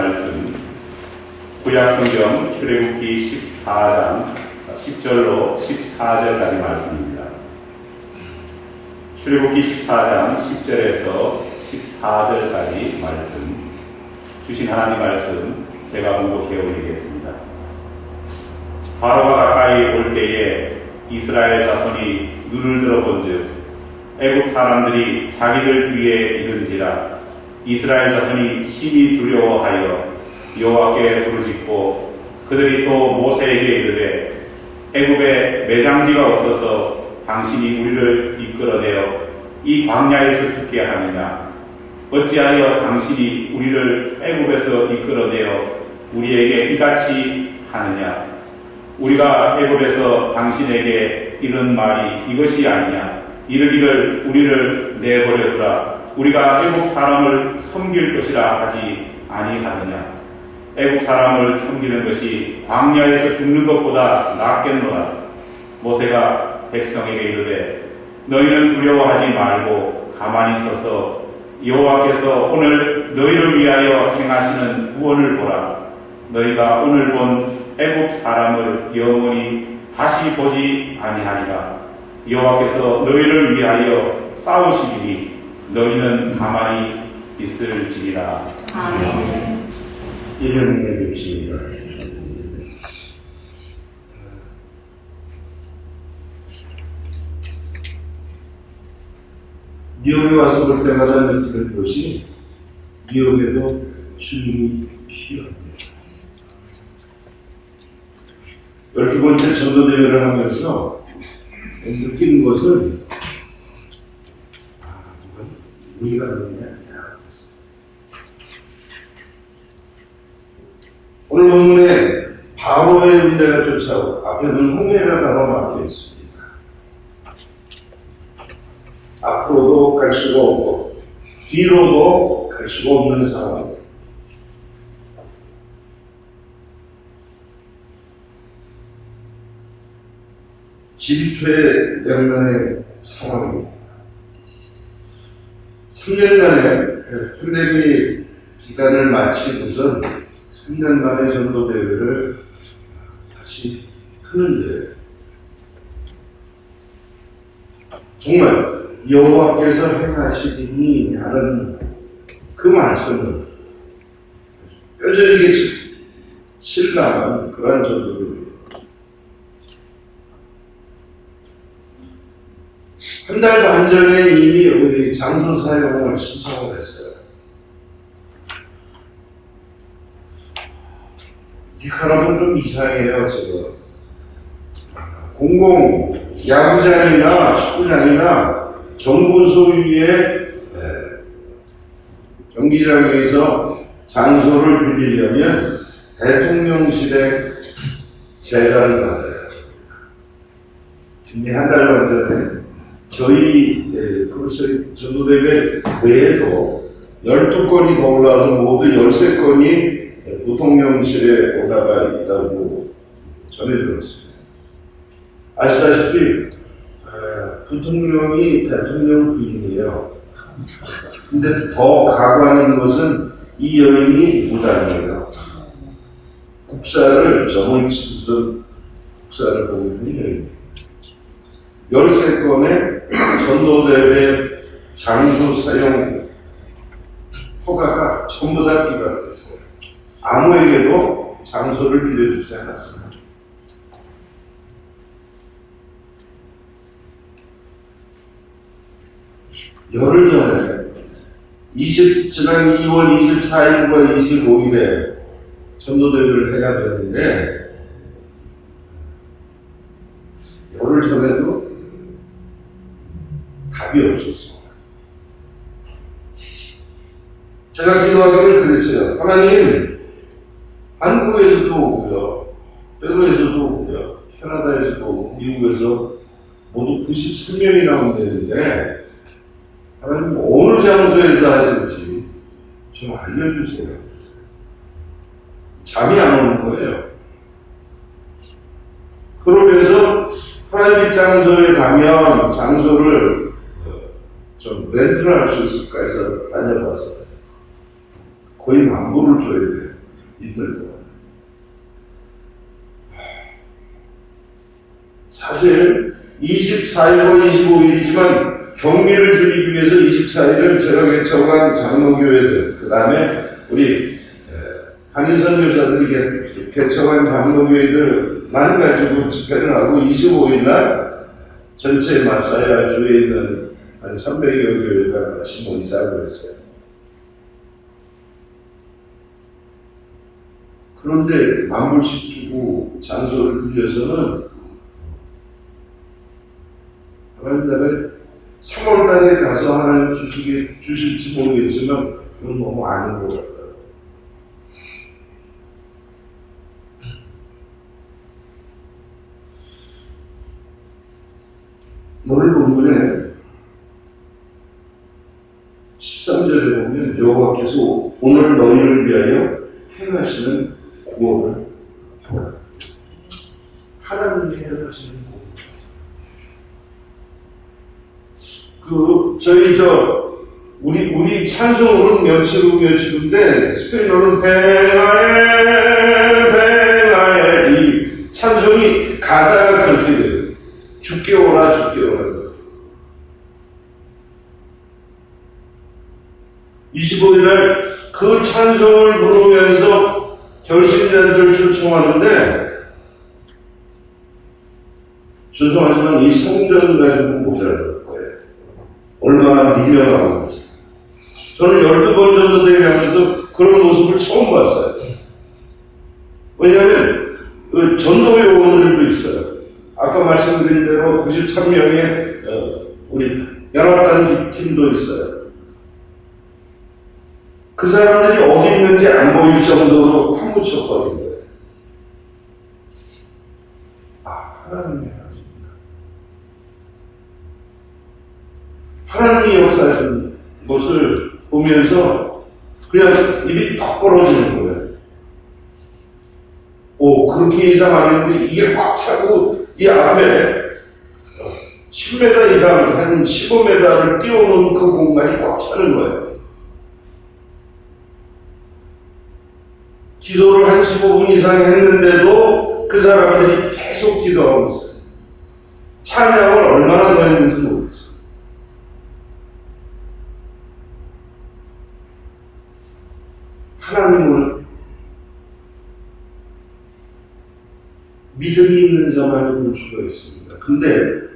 말씀, 구약성경 출애굽기 14장 10절로 14절까지 말씀입니다. 출애굽기 14장 10절에서 14절까지 말씀, 주신 하나님 말씀 제가 봉독해 올리겠습니다. 바로가 가까이 올 때에 이스라엘 자손이 눈을 들어본즉 애굽 사람들이 자기들 뒤에 이른지라 이스라엘 자손이 심히 두려워하여 여호와께 부르짖고 그들이 또 모세에게 이르되 애굽에 매장지가 없어서 당신이 우리를 이끌어내어 이 광야에서 죽게 하느냐? 어찌하여 당신이 우리를 애굽에서 이끌어내어 우리에게 이같이 하느냐? 우리가 애굽에서 당신에게 이런 말이 이것이 아니냐? 이르기를 우리를 내버려 두라. 우리가 애굽 사람을 섬길 것이라 하지 아니하느냐? 애굽 사람을 섬기는 것이 광야에서 죽는 것보다 낫겠노라. 모세가 백성에게 이르되 너희는 두려워하지 말고 가만히 서서 여호와께서 오늘 너희를 위하여 행하시는 구원을 보라. 너희가 오늘 본 애굽 사람을 영원히 다시 보지 아니하리라. 여호와께서 너희를 위하여 싸우시리니 너희는 가만히 있을지니라. 아멘. 이름을 뵙습니다. 뉴욕에 와서 볼 때마다 느끼는 것이 뉴욕에도 주님이 필요합니다. 12번째 전도대회를 하면서 느끼는 것은 우리가 그러냐. 오늘 본문에 바로의 군대가 쫓아오고 앞에는 홍해가 가로막혀 있습니다. 앞으로도 갈 수가 없고 뒤로도 갈 수가 없는 상황. 질퇴양난의 상황입니다. 3년간의 팬데믹 기간을 마치고선 3년 만에 전도대회를 다시 하는데 정말 여호와께서 행하시리니 하는 그 말씀은 뼈저리게 실감한 그러한 전도대회입니다. 한 달 반 전에 이미 우리 장소 사용을 신청을 했어요. 디카라면 좀 이상해요, 지금. 공공 야구장이나 축구장이나 정부 소유의 경기장에서 장소를 빌리려면 대통령실에 재가를 받아야 합니다. 한 달 반 전에 저희 전도대회 외에도 12건이 더 올라와서 모두 13건이 부통령실에 올라가 있다고 전해들었습니다. 아시다시피 부통령이 대통령 부인이에요. 근데 더 가관인 것은 이 여인이 무당이에요. 국사를 점을 치고서 국사를 보고 있는 여인이에요. 13건의 전도대회 장소 사용 허가가 전부 다 기각됐어요. 아무에게도 장소를 빌려주지 않았습니다. 열흘 전에 지난 2월 24일과 25일에 전도대회를 해야 되는데 열흘 전에도 답이 없었습니다. 제가 기도하기를 그랬어요. 하나님, 한국에서도 오고요, 페루에서도 오고요, 캐나다에서도 오고, 미국에서 모두 93명이 나온다는데 하나님 어느 장소에서 하실지 좀 알려주세요. 잠이 안 오는 거예요. 그러면서 프라이빗 장소에 가면 장소를 좀 렌트를 할 수 있을까 해서 다녀봤어요. 거의 만불을 줘야 돼요. 이틀 동안. 사실 24일과 25일이지만 경비를 줄이기 위해서 24일은 제가 개척한 장로교회들, 그 다음에 우리 한의선 교사들이 개척한 장로교회들만 가지고 집회를 하고 25일 날 전체 마사야 주에 있는 한 300여 교회가 같이 모이자고 했어요. 그런데 만불씩 주고 장소를 빌려서는 하나님 나라에 3월 달에 가서 하나님 주실지 모르겠지만 그건 너무 아닌 것 같아요. 오늘 본문에 13절에 보면 여호와께서 오늘 너희를 위하여 행하시는 구원을 보라. 하나님이 행하시는 구원. 우리 찬송으로는 며칠인데 스페인어는 뱅아엘 이 찬송이 가사가 그렇게 돼요. 죽게 오라 죽게 오라. 25일날 그 찬송을 부르면서 결신자들을 초청하는데 죄송하지만 이 성전 가지고 모자랄 거예요. 얼마나 미련하는지. 저는 12번 정도 되면서 그런 모습을 처음 봤어요. 왜냐하면 전도 요원들도 있어요. 아까 말씀드린 대로 93명의 우리 연합단 팀도 있어요. 그 사람들이 어디 있는지 안 보일 정도로 파묻혀버린 거예요. 하나님이 하십니다. 하나님이 역사하신 것을 보면서 그냥 입이 딱 벌어지는 거예요. 그렇게 이상하는데 이게 꽉 차고 이 앞에 10m 이상, 한 15m를 띄워놓은 그 공간이 꽉 차는 거예요. 기도를 한 15분 이상 했는데도 그 사람들이 계속 기도하고 있어요. 찬양을 얼마나 더 했는지 모르겠어요. 하나님을 믿음이 있는 자만이 볼 수가 있습니다. 근데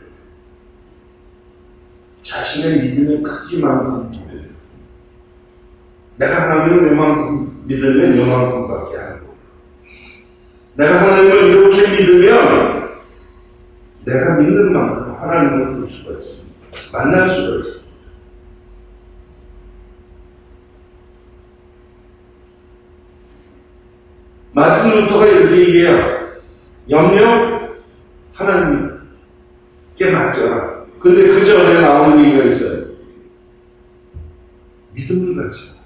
자신의 믿음의 크기만큼 믿어요. 내가 하나님을 요만큼 믿으면 요만큼밖에 안 보여. 내가 하나님을 이렇게 믿으면 내가 믿는 만큼 하나님을 볼 수가 있습니다. 만날 수가 있습니다. 마틴 루터가 이렇게 얘기해요. 염려 하나님께 맡겨라. 근데 그 전에 나오는 얘기가 있어요. 믿음을 가지고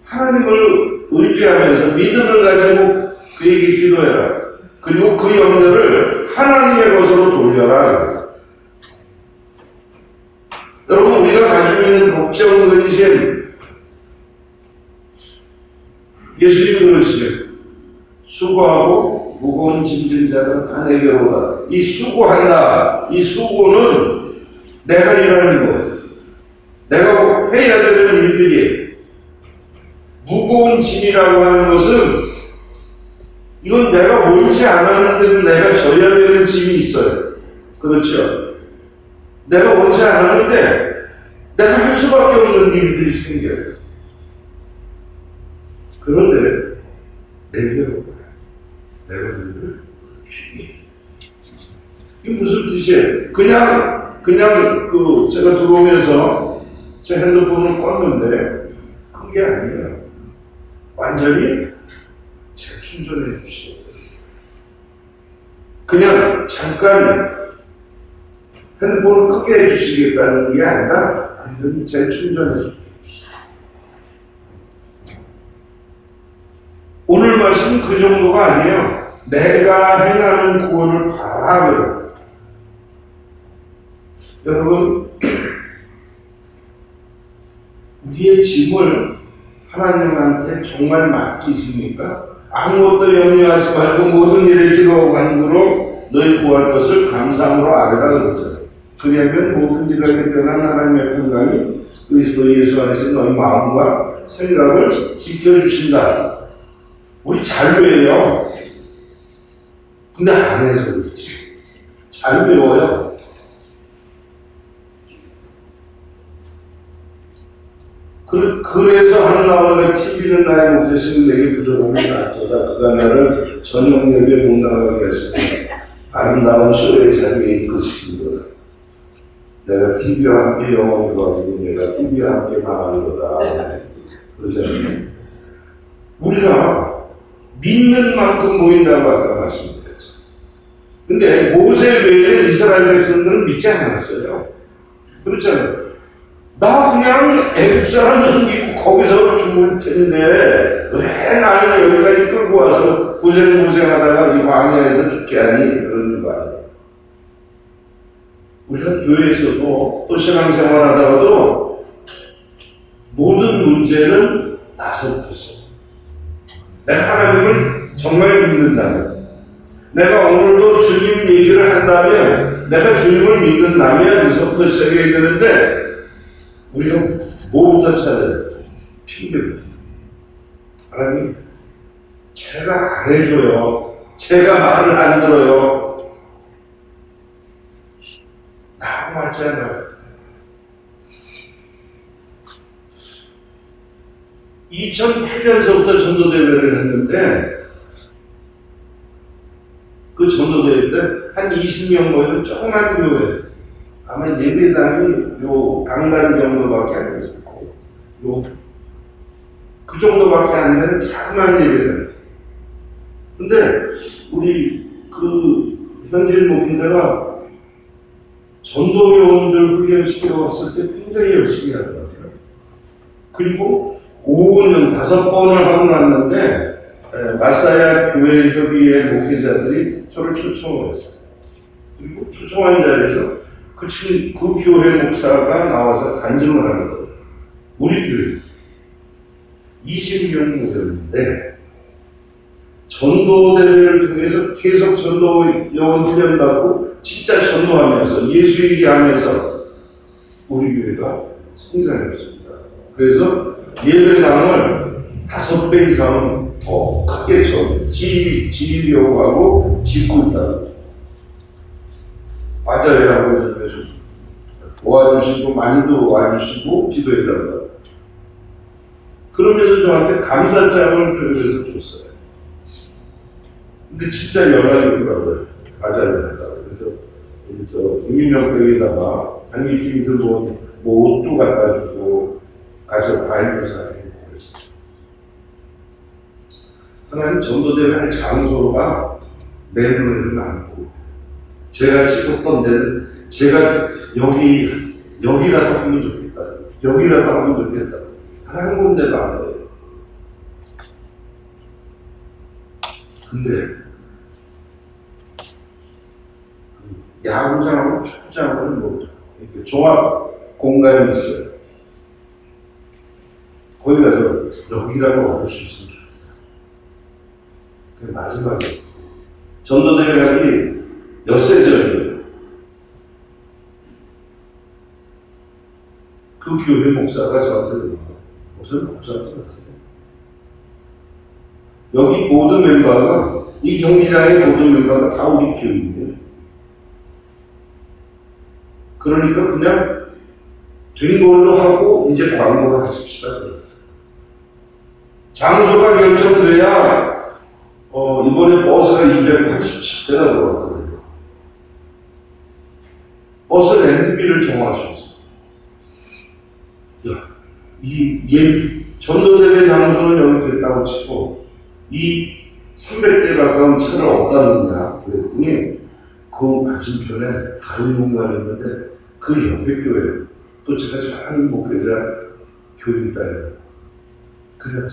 하나님을 의지하면서 믿음을 가지고 그에게 기도해라. 그리고 그 염려를 하나님의 것으로 돌려라. 여러분, 우리가 가지고 있는 걱정, 근심, 예수님이 그러시죠. 수고하고 무거운 짐진 자들은 다 내게로 오라. 이 수고한다. 이 수고는 내가 일하는 거예요. 내가 해야 되는 일들이에요. 무거운 짐이라고 하는 것은 이건 내가 원치 않았는데도 내가 져야 되는 짐이 있어요. 그렇죠? 내가 원치 않았는데 내가 할 수밖에 없는 일들이 생겨요. 그런데 내게로 가요. 내가 너희를 쉬게 해줘. 이게 무슨 뜻이에요? 그냥 제가 들어오면서 제 핸드폰을 껐는데 그게 아니에요. 완전히 재충전해 주시거든요. 그냥 잠깐 핸드폰을 끄게 해주시겠다는 게 아니라 완전히 재충전해 줄게요. 오늘 말씀은 그 정도가 아니에요. 내가 행하는 구원을 바라고요. 여러분, 우리의 짐을 하나님한테 정말 맡기십니까? 아무것도 염려하지 말고 모든 일에 기도하고 간구로 너희 구할 것을 감사함으로 아뢰라 그랬잖아요. 그리하면 모든 일에 변한 하나님의 평강이 그리스도 예수 안에서 너희 마음과 생각을 지켜주신다. 우리 잘 외워요. 근데 안 해서 그렇지. 잘 외워요. 그래서 하나님과 TV는 나의 목자신 내게 부족함이 나토다. 그가 나를 저녁 예배 못 나가게 하시고 아름다운 쇼의 자리에 이끄시는 거다. 내가 TV와 함께 영원히 거하고 내가 TV와 함께 망하는 거다. 그러잖아요. 우리가 믿는 만큼 모인다고 아까 말씀드렸죠. 근데 모세 외에는 이스라엘 백성들은 믿지 않았어요. 그렇잖아요. 나 그냥 애국 사람들 믿고 거기서 죽을 텐데 왜 나를 여기까지 끌고 와서 고생하다가 이 광야에서 죽게 하니? 그런 거 아니에요. 우리가 교회에서도 또 신앙생활 하다가도 모든 문제는 나서부터 있어요. 내가 하나님을 정말 믿는다면, 내가 오늘도 주님 얘기를 한다면, 내가 주님을 믿는다면 서부터 시작해야 되는데 우리가 뭐부터 찾아야 돼요? 핑계부터. 하나님, 제가 안 해줘요. 제가 말을 안 들어요. 나하고 맞지 않아요. 2008년서부터 전도대회를 했는데 그 전도대회 때 한 20명 모이는 조그만 교회, 아마 예배당이 요 강단 정도밖에 안 됐었고, 그 정도밖에 안 되는 자그마한 예배당. 근데 우리 그 현질 목회자가 전도요원들 훈련시키러 왔을 때 굉장히 열심히 하더라고요. 그리고 5년 5번을 하고 났는데 마사야 교회 협의회 목회자들이 저를 초청을 했어요. 그리고 초청한 자리에서 그 교회 목사가 나와서 간증을 하는 거예요. 우리 교회 20년 모델인데 전도대회를 통해서 계속 전도요원 훈련받고 진짜 전도하면서 예수 얘기하면서 우리 교회가 성장했습니다. 그래서 예배당을 5배 이상 더 크게 지으려고 하고 짓고 있다. 맞아요 하고 도와주시고 많이도 와주시고 기도해달라. 그러면서 저한테 감사장을 교회에서 줬어요. 근데 진짜 연락이 오더라고요. 가자를 한다고. 그래서 저 유민명백에다가 단일팀들 뭐 옷도 갖다 주고 가서 과일도 사주고 그랬어요. 하나님 전도대회 할 장소가 내 눈에는 안 보고, 제가 찍었던 데는 제가 여기라도 하면 좋겠다. 여기라도 하면 좋겠다. 한 군데도 안 보여요. 근데 야구장하고 축구장은 뭐 이렇게 종합 공간이 있어요. 거기 가서 여기라도 얻을 수 있으면 좋겠다. 그 마지막에 전도대회 하기 엿새 전이에요. 그 교회 목사가 저한테 그러는 거예요. 목사님 목사한테 그러세요. 여기 보드 멤버가, 이 경기장의 보드 멤버가 다 우리 교인이에요. 그러니까 그냥 된 걸로 하고 이제 광고를 하십시다. 장소가 결정돼야 이번에 버스가 287대가 들어왔거든요. 버스 렌트비를 정하셨어요. 전도대회 장소는 여기 됐다고 치고 이 300대 가까운 차를 어디다 넣냐 그랬더니 그 맞은편에 다른 공간이 있는데 그 옆에 교회, 또 제가 잘 아는 목회자 교인 딸 그냥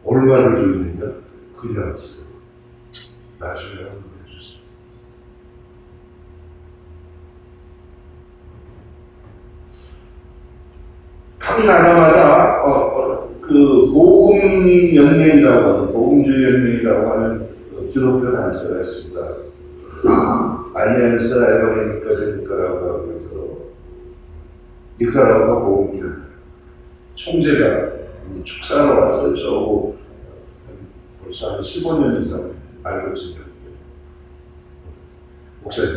얼마를 줘있느냐 그냥 쓰요. 나중에 한번 해주세요. 각 나라마다 그 복음 연맹이라고 하는 복음 복음주연맹이라고 하는 기독교 단체가 있습니다. 알리안스 에바니카라고 하면서 니카라구아 복음주연맹 총재가 축사하러 왔어요. 저하고 벌써 한 15년 이상 알고 지내요. 목사님,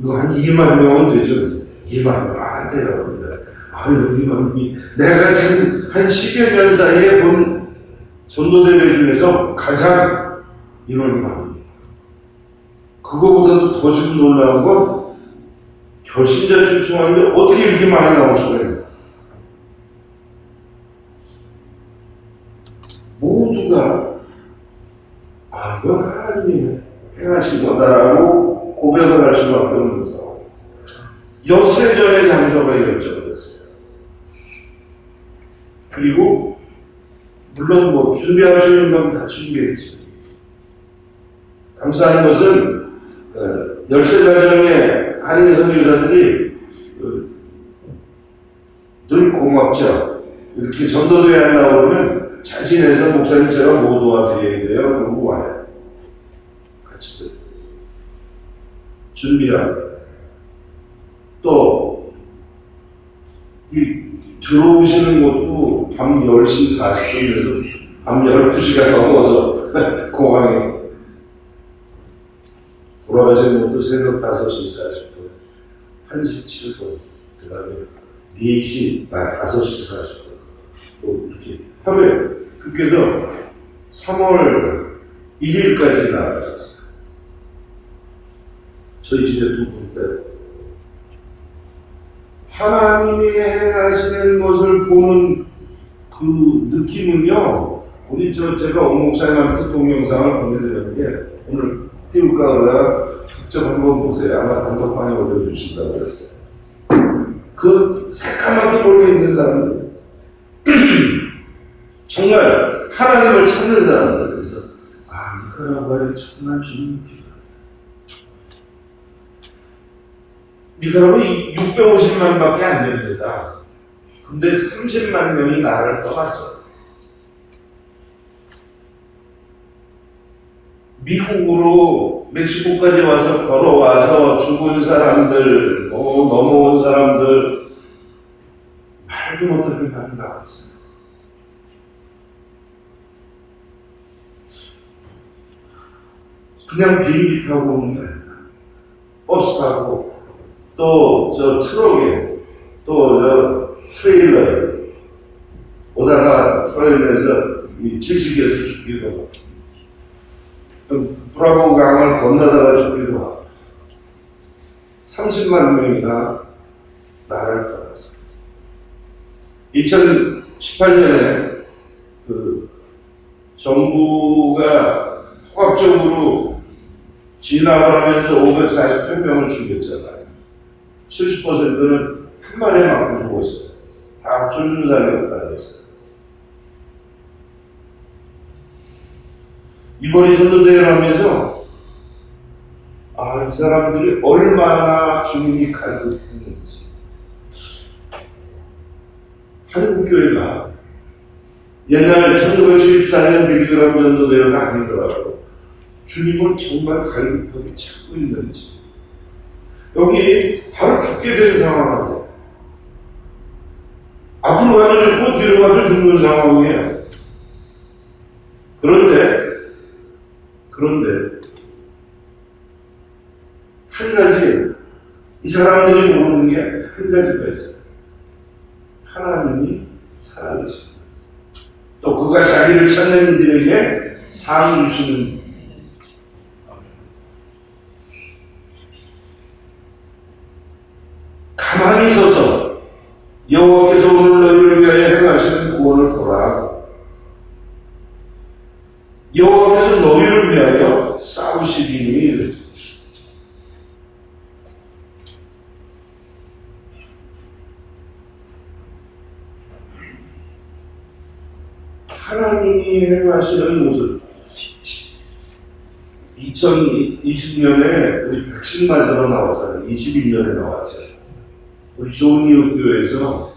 이거 한 2만 명은 되죠? 2만 명 안 돼요. 아유, 2만 명이. 내가 지금 한 10여 년 사이에 본 전도대회 중에서 가장 인원이 많습니다. 그거보다도 더 지금 놀라운 건 결신자 초청하는데 어떻게 이렇게 많이 나올 수가 있나요? 모두가 이거 하나님이 행하신 거다라고 고백을 할 수밖에 없면서 엿새 전에 장소가 결정됐어요. 그리고 물론 뭐 준비하시는 건 다 준비했지. 감사한 것은 열세 가정의 한인 선교사들이 늘 고맙죠. 이렇게 전도대회 한다고 그러면 자신해서 목사님 제가 뭐 도와드려야 돼요? 그러고 와요. 같이 준비하고 또 들어오시는 것도 밤 10시 40분에서 밤 12시가 넘어서 공항에 돌아가시는 것도 새벽 5시 40분, 1시 7분, 그 다음에 4시, 5시 40분 뭐 이렇게 하루에 그렇게 해서 3월 1일까지 나가셨어요. 저희 집에 2분 때 하나님이 행하시는 것을 보는 그 느낌은요, 우리 제가 오 목사님한테 동영상을 보내드렸는데, 오늘 띄울까 그러다가 직접 한번 보세요. 아마 단톡방에 올려주신다고 그랬어요. 그 새까맣게 몰려있는 사람들, 정말 하나님을 찾는 사람들, 그래서, 니카라구아에 정말 주님 필요하다. 니카라구아 650만 밖에 안 됩니다. 근데 30만 명이 나라를 떠났어요. 미국으로 멕시코까지 와서 걸어와서 죽은 사람들, 넘어온 사람들, 말도 못하게 많이 나왔어요. 그냥 비행기 타고 오는 게 아니라 버스 타고 또 저 트럭에 또 저 트레일러에 오다가 트레일러에서 70개에서 죽기도 하고 브라보 강을 건너다가 죽기도 하고 30만 명이나 나라를 떠났어요. 2018년에 그 정부가 폭압적으로 진압을 하면서 540평명을 죽였잖아요. 70%는 한 발에 맞고 죽었어요. 다 조준사격을 했어요. 이번에 전도대회를 하면서 이 사람들이 얼마나 주님이 갈급했는지. 한국교회가 옛날 1914년 빌리그람 전도대회가 아니더라도 주님을 정말 갈급하게 찾고 있는지. 여기 바로 죽게 된 상황이에요. 앞으로 가도 죽고 뒤로 가도 죽는 상황이에요. 그런데 한 가지 이 사람들이 모르는 게 한 가지가 있어요. 하나님이 살아계십니다. 또 그가 자기를 찾는 이들에게 상 주시는 가만히 서서 여호와께서 오늘 너희를 위하여 행하시는 구원을 보라. 여호와께서 너희를 위하여 싸우시리니 하나님이 행하시는 모습. 2020년에 우리 백신마저로 나왔잖아요. 21년에 나왔죠. 우리 좋은 이웃 교회에서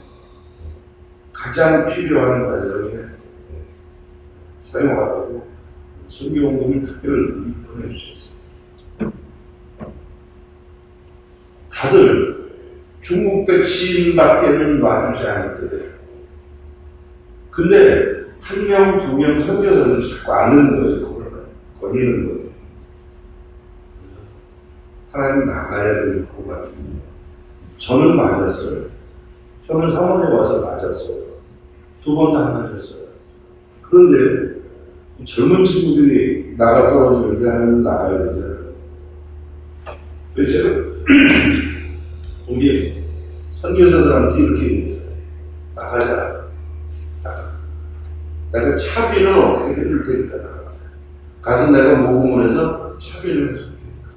가장 필요한 과정에 사용하라고 선교원금을 특별히 보내주셨어요. 다들 중국 백신밖에는 놔주지 않았대요. 근데 한 명, 두 명 선교사를 자꾸 안는 거예요. 걸리는 거예요. 하나님 나가야 될 것 같은데. 저는 맞았어요. 저는 3월에 와서 맞았어요. 2번 다 맞았어요. 그런데 젊은 친구들이 나가 떨어지는데 하나님 나가야 되잖아요. 그래서 제가 우리 선교사들한테 이렇게 얘기했어요. 나가자. 나가자. 내가 차비는 어떻게 해줄 테니까 나가자. 가서 내가 모금을 해서 차비를 해줄 테니까.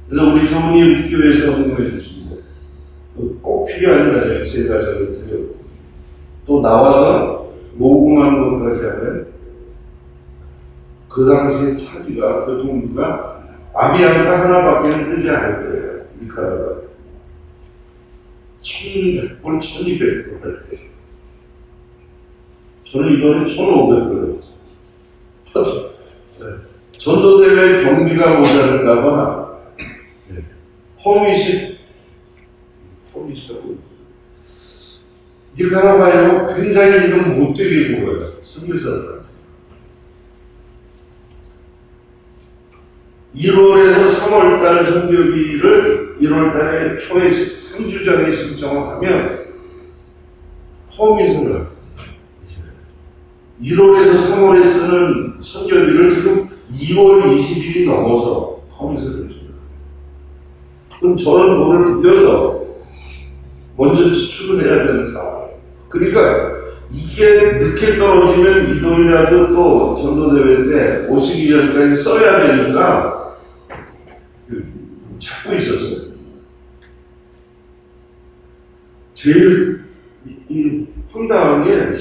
그래서 우리 좋은 교회에서 헌금해 주신 거, 꼭 필요한 가정에 제 가정을 드렸고, 또 나와서 모금한 것까지 하면 그 당시에 차비가, 교통비가 아비앙카 하나밖에는 뜨지 않을 거예요. 니카라가 1,100불, 1,200불 할 때. 저는 이번에 1,500불 했어요. 전도대회 경비가 모자랄까봐 퍼밋이라고 니카라과에는 굉장히 지금 못되게 보여요. 선교사들한테. 1월에서 3월달 선교비를 1월달에 초에 3주 전에 신청을 하면 퍼밋을 1월에서 3월에 쓰는 선교비를 지금 2월 20일이 넘어서 퍼밋을 해줍니다. 그럼 저는 돈을 빌려서 먼저 지출을 해야 되는 상황. 그러니까 이게 늦게 떨어지면 이 돈이라도 또 전도대회 때 오시기 전까지 써야 되니까 찾고 있었어요. 제일 이 황당한 게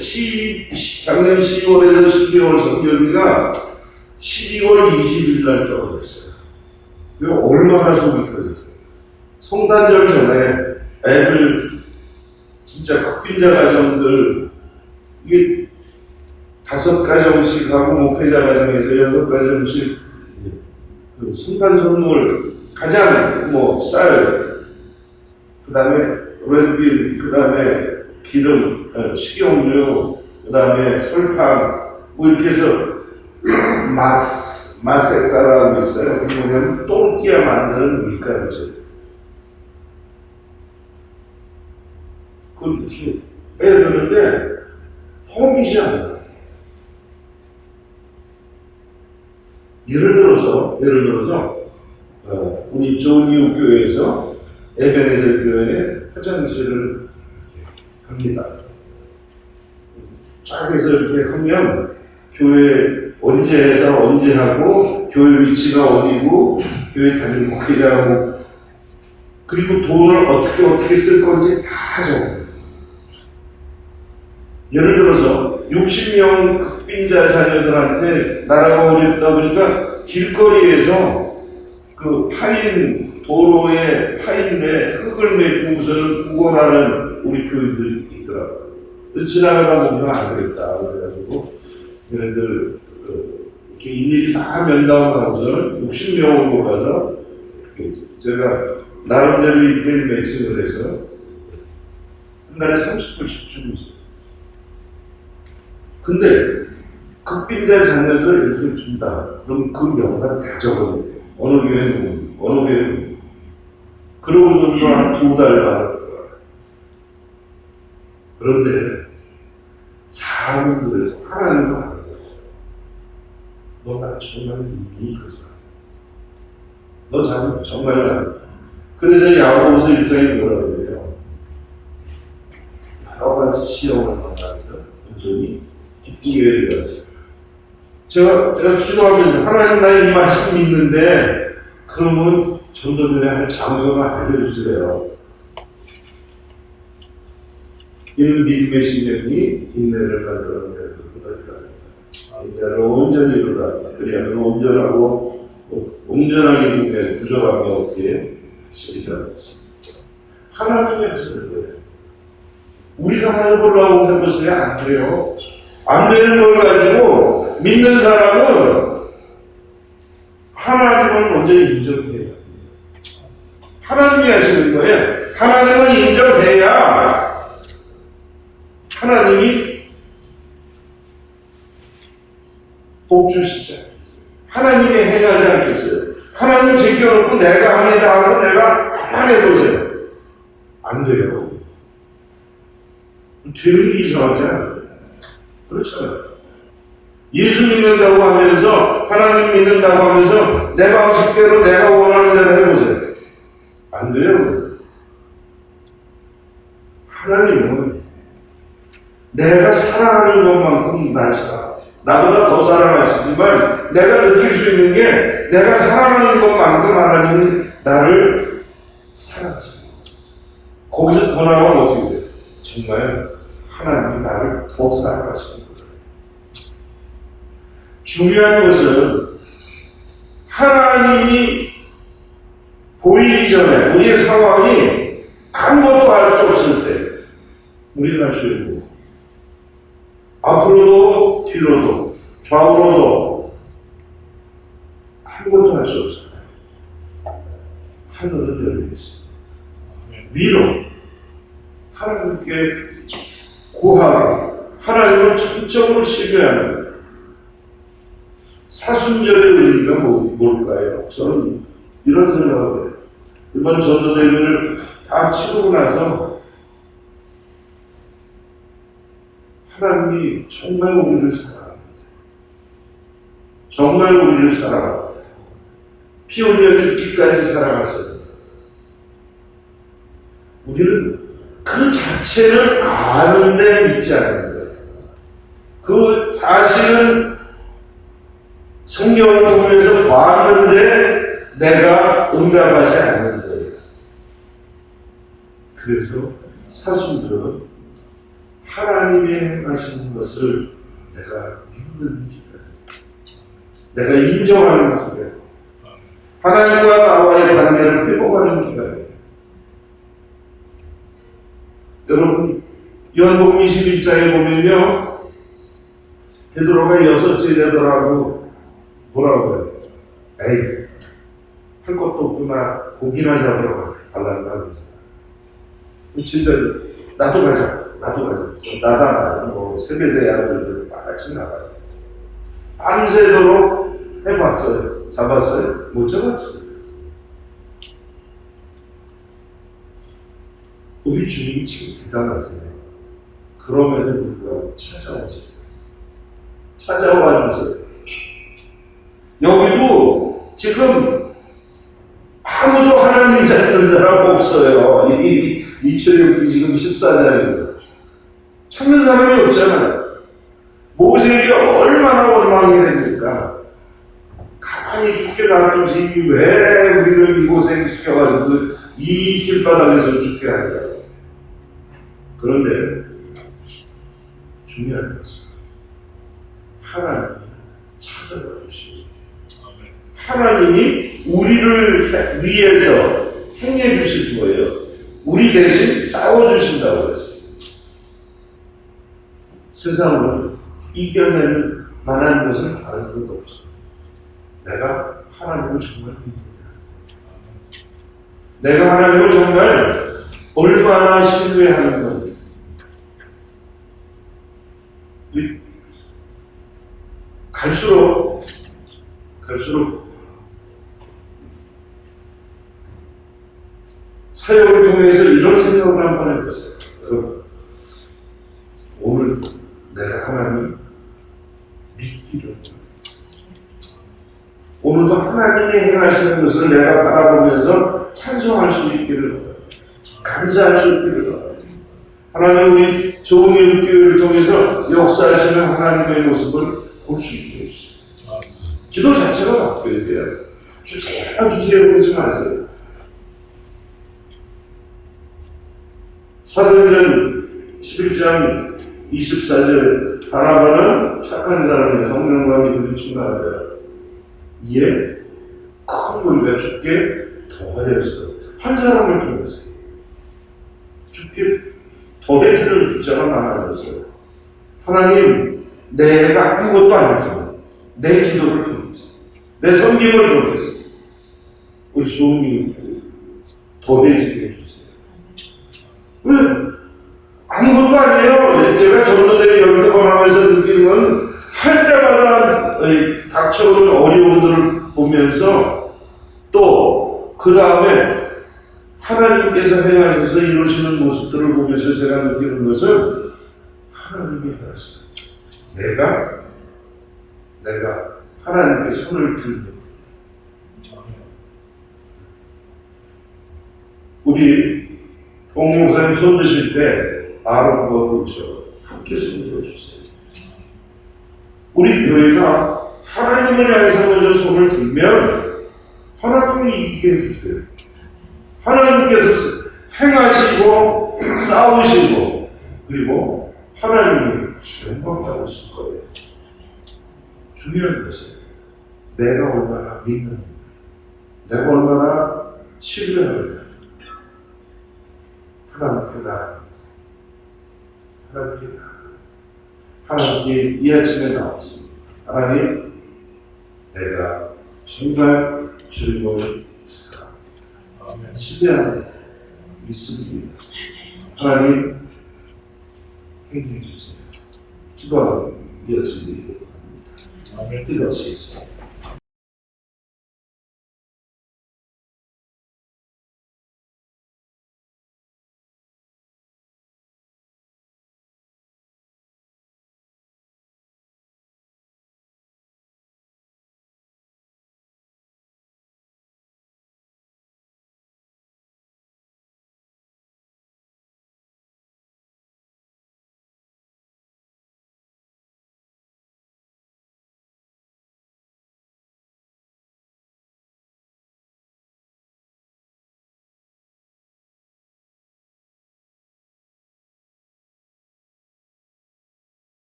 작년 10월에서 12월 선교비가 12월 20일 날 떨어졌어요. 이거 얼마나 속이 터졌어요. 성탄절 전에 애들 진짜 극빈자 가정들 이게 5가정씩 하고 목회자 가정에서 6가정씩 그 성탄 선물 가장 쌀, 그 다음에 레드빈, 그 다음에 기름, 식용유, 그 다음에 설탕 이렇게 해서 마세카라고 있어요. 그게 뭐냐면 또르띠아 만드는 밀가루죠. 그걸 이렇게 해야 되는데 홈이지 않아요. 예를 들어서 우리 조니우 교회에서 에베네셀 교회에 화장실을 합니다. 쫙 해서 이렇게 하면 교회 언제 해서 언제 하고 교회 위치가 어디고 교회 담임 목회자하고 그리고 돈을 어떻게 쓸 건지 다 적어요. 예를 들어서 60명 극빈자 자녀들한테 나라가 어렵다 보니까 길거리에서 그 도로에 파인데 흙을 메꾸고서는 구걸하는 우리 교인들이 있더라고요. 그래서 지나가다 보면 안 되겠다. 그래가지고 얘네들 이렇게 일일이 다 면담하고서는 60명으로 가서 제가 나름대로 일대일 매칭을 해서 한 달에 30불씩 주고 있어요. 근데 극빈자 자녀들 이렇게 준다. 그럼 그 명단 다 적어야 돼요. 어느 교회는 어느 교회는 그러고서도 한 2달 받을 거야. 그런데 사람은 그래도 하나님도 아는 거죠. 너 나 정말 믿니? 그러잖아. 너 정말 나는. 그래서 야고보서 1장에 뭐라고 그래요? 여러 가지 시험을 만나면서 온전히 기쁘게 해야 제가 기도하면서 하나님 나 이 말씀 있는데 그러면 전도전에 할 장소를 알려주세요. 이는 믿음의 심령이 인내를 만들어내는 것이다. 인내를 온전히 이루라. 그래야 온전하고 온전하게 보면 부족한 게 어떻게 쓰리라. 하나님이 하시는 거예요. 우리가 해보려고 해보세요. 안 돼요. 안 되는 걸 가지고 믿는 사람은 하나님을 먼저 인정해야. 하나님이 하시는 거예요. 하나님을 인정해야 하나님이 복 주시지 않겠어요. 하나님이 행하지 않겠어요. 하나님 제껴놓고 내가 합니다 하고 내가 가만히 해보세요. 안 돼요. 되는 게 이상하지 않아요. 그렇잖아요. 예수 믿는다고 하면서 하나님 믿는다고 하면서 내 방식대로 내가 원하는 대로 해보세요. 안 돼요. 하나님은 내가 사랑하는 것만큼 날 사랑하세요. 나보다 더 사랑하시지만 내가 느낄 수 있는 게 내가 사랑하는 것만큼 하나님은 나를 사랑하세요. 거기서 더 나가면 어떻게 돼요? 정말 하나님이 나를 더 사랑하시는 거예요. 중요한 것은 하나님이 보이기 전에 우리의 상황이 아무것도 알 수 없을 때 우리는 할 수 있고 앞으로도 뒤로도 좌우로도 아무것도 할 수 없어요. 하늘은 열려 있습니다. 위로 하나님께 구하고 하나님을 전적으로 신뢰하는 거예요. 사순절의 의미가 뭘까요? 저는 이런 생각을 해요. 이번 전도대회를 다 치르고 나서 하나님이 정말 우리를 사랑합니다. 정말 우리를 사랑합니다. 피 흘려 죽기까지 사랑하셨습니다. 우리는 그 자체를 아는데 믿지 않는 거예요. 그 사실은 성경을 통해서 봤는데 내가 응답하지 않는 거예요. 그래서 사순들은 하나님이 행하시는 것을 내가 믿는 기간, 내가 인정하는 기간, 하나님과 나와의 관계를 회복하는 기간이에요. 여러분, 요한복음 21장에 보면요, 베드로가 6째 되더라고 뭐라고 해요? 에이, 할 것도 없구나, 고기나 잡으러 갈란다 그러죠. 진짜 나도 가자. 나다 뭐 세배대 아들들 다 같이 나가요. 밤새도록 해봤어요. 잡았어요? 못 잡았어요. 우리 주님이 지금 대단하세요. 그럼에도 불구하고 찾아오세요. 찾아와 주세요. 여기도 지금 아무도 하나님 찾는 사람 없어요. 이 출애굽기 지금 14장이에요. 찾는 사람이 없잖아요. 모세에게 얼마나 원망이 됩니까? 가만히 죽게 놔두지 왜 우리를 이 고생시켜가지고 이 길바닥에서 죽게 하냐. 그런데 중요한 것은 하나님이 찾아와 주십니다. 하나님이 우리를 위해서 행해 주실 거예요. 우리 대신 싸워 주신다고 했어요. 세상을 이겨낼 만한 것은 다른 것도 없어요. 내가 하나님을 정말 믿는다. 내가 하나님을 정말 얼마나 신뢰하는 건지. 갈수록 사역을 통해서 이런 생각을 한번 해보세요. 여러분, 오늘 내가 하나님 믿기를, 오늘도 하나님이 행하시는 것을 내가 바라보면서 찬송할 수 있기를, 감사할 수 있기를, 하나님 우리 좋은 일교회를 통해서 역사하시는 하나님의 모습을 볼 수 있게 해주세요. 기도 자체가 바뀌어야 돼요. 주세요 그러지 마세요. 사도행전 11장 24절 바나바는 착한 사람의 성령과 믿음이 충만하다. 이에 큰 무리가 죽게 더하여서 한 사람을 통해서 죽게 더해지는 숫자가 많아졌어요. 하나님, 내가 아무것도 안 했지만 내 기도를 통해서 내 섬김을 통해서 우리 좋은 일 더 되지게 해주세요. 왜? 아무것도 아니에요. 제가 전도대회 연극을 하면서 느끼는 건 할 때마다 닥쳐오는 어려움들을 보면서 또 그 다음에 하나님께서 행하셔서 이루시는 모습들을 보면서 제가 느끼는 것은 하나님이 하셨어요. 내가 하나님께 손을 들면 우리 봉목사님 손 드실 때 아론과 그처럼 함께 손 들어주세요. 우리 교회가 하나님을 향해서 먼저 손을 들면 하나님이 이기게 해주세요. 하나님께서 행하시고 싸우시고 그리고 하나님이 영광 받으실 거예요. 중요한 것은 내가 얼마나 믿는가, 내가 얼마나 신뢰하느냐. 하나님께 이 아침에 나왔습니다. 하나님, 내가 정말 주님을 사랑합니다. 신뢰합니다. 믿습니다. 하나님, 행해 주세요. 기도하는 이 아침에 기도합니다. 뜻하시겠습니다.